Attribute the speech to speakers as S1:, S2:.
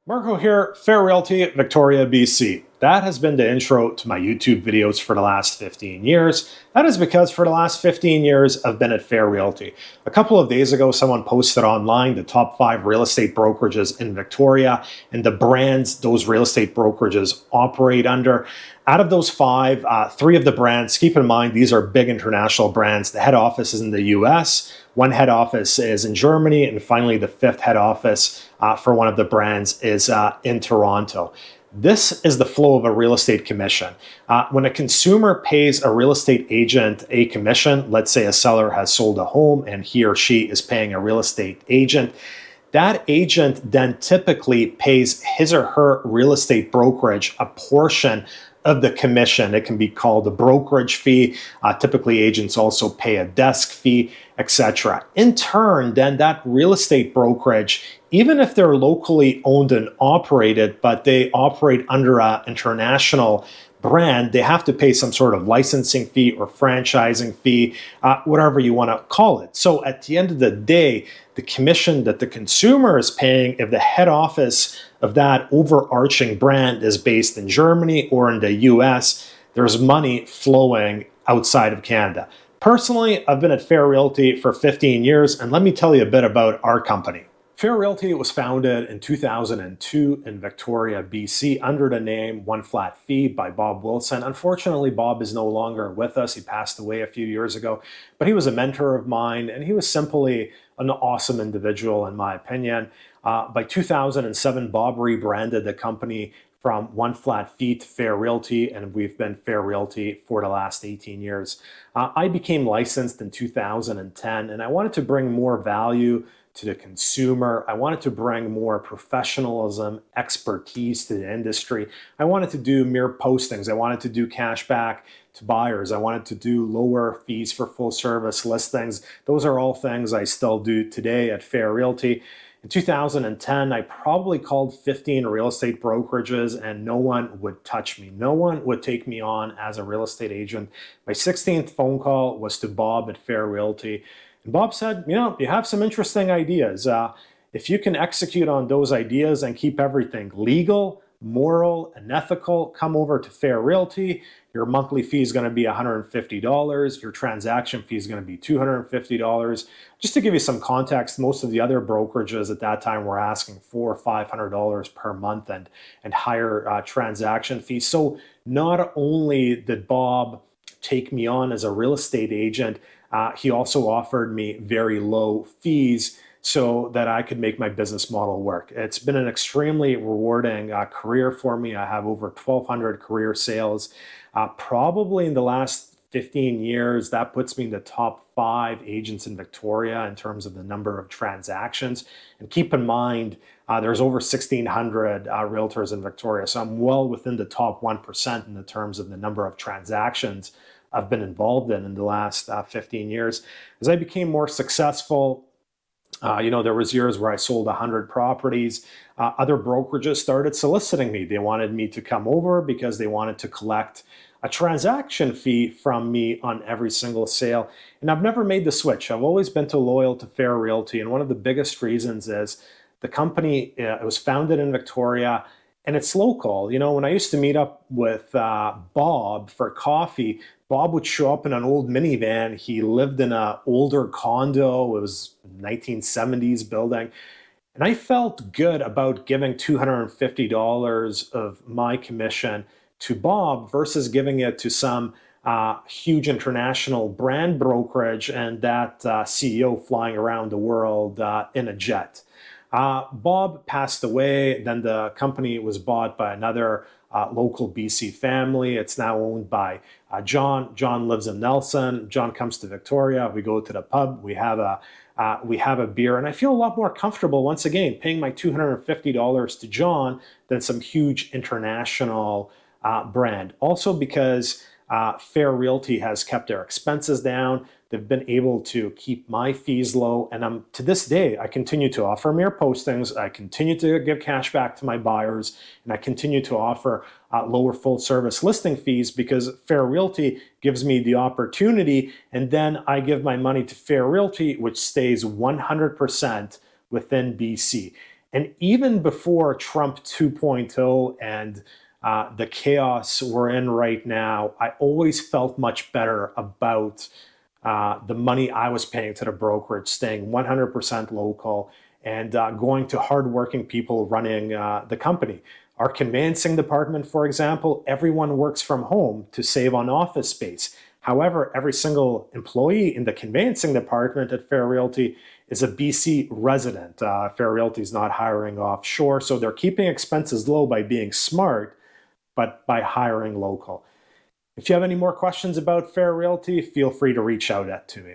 S1: Marko here, Fair Realty, Victoria, BC. That has been the intro to my YouTube videos for the last 15 years. That is because for the last 15 years, I've been at Fair Realty. A couple of days ago, someone posted online the top 5 real estate brokerages in Victoria and the brands those real estate brokerages operate under. Out of those 5, 3 of the brands, keep in mind, these are big international brands. The head office is in the US, one head office is in Germany, and finally the 5th head office for one of the brands is in Toronto. This is the flow of a real estate commission. When a consumer pays a real estate agent a commission, let's say a seller has sold a home and he or she is paying a real estate agent, that agent then typically pays his or her real estate brokerage a portion of the commission. It can be called a brokerage fee. Typically, agents also pay a desk fee, etc. In turn, then that real estate brokerage, even if they're locally owned and operated, but they operate under an international brand, they have to pay some sort of licensing fee or franchising fee, whatever you want to call it. So at the end of the day, the commission that the consumer is paying, if the head office of that overarching brand is based in Germany or in the US, there's money flowing outside of Canada. Personally, I've been at Fair Realty for 15 years, and let me tell you a bit about our company. Fair Realty was founded in 2002 in Victoria, BC, under the name One Flat Fee by Bob Wilson. Unfortunately, Bob is no longer with us. He passed away a few years ago, but he was a mentor of mine, and he was simply an awesome individual, in my opinion. By 2007, Bob rebranded the company from One Flat Fee to Fair Realty, and we've been Fair Realty for the last 18 years. I became licensed in 2010, and I wanted to bring more value to the consumer. I wanted to bring more professionalism, expertise to the industry. I wanted to do mere postings. I wanted to do cash back to buyers. I wanted to do lower fees for full service listings. Those are all things I still do today at Fair Realty. In 2010, I probably called 15 real estate brokerages and no one would touch me. No one would take me on as a real estate agent. My 16th phone call was to Bob at Fair Realty. And Bob said, you have some interesting ideas. If you can execute on those ideas and keep everything legal, moral, and ethical, come over to Fair Realty. Your monthly fee is going to be $150. Your transaction fee is going to be $250. Just to give you some context, most of the other brokerages at that time were asking $400 or $500 per month and higher transaction fees. So not only did Bob take me on as a real estate agent, he also offered me very low fees so that I could make my business model work. It's been an extremely rewarding career for me. I have over 1,200 career sales. Probably in the last 15 years, that puts me in the top 5 agents in Victoria in terms of the number of transactions. And keep in mind, there's over 1,600 realtors in Victoria. So I'm well within the top 1% in the terms of the number of transactions I've been involved in the last 15 years. As I became more successful, there was years where I sold 100 properties. Other brokerages started soliciting me. They wanted me to come over because they wanted to collect a transaction fee from me on every single sale. And I've never made the switch. I've always been loyal to Fair Realty. And one of the biggest reasons is the company, it was founded in Victoria and it's local. When I used to meet up with Bob for coffee, Bob would show up in an old minivan. He lived in an older condo. It was 1970s building. And I felt good about giving $250 of my commission to Bob versus giving it to some huge international brand brokerage and that CEO flying around the world in a jet. Bob passed away. Then the company was bought by another local BC family. It's now owned by John. John lives in Nelson. John comes to Victoria. We go to the pub. We have a beer, and I feel a lot more comfortable once again paying my $250 to John than some huge international brand. Also because Fair Realty has kept their expenses down. They've been able to keep my fees low. And to this day, I continue to offer mere postings. I continue to give cash back to my buyers. And I continue to offer lower full service listing fees because Fair Realty gives me the opportunity. And then I give my money to Fair Realty, which stays 100% within BC. And even before Trump 2.0 and the chaos we're in right now, I always felt much better about the money I was paying to the brokerage, staying 100% local, and going to hardworking people running the company. Our conveyancing department, for example, everyone works from home to save on office space. However, every single employee in the conveyancing department at Fair Realty is a BC resident. Fair Realty is not hiring offshore, so they're keeping expenses low by being smart, but by hiring local. If you have any more questions about Fair Realty, feel free to reach out to me.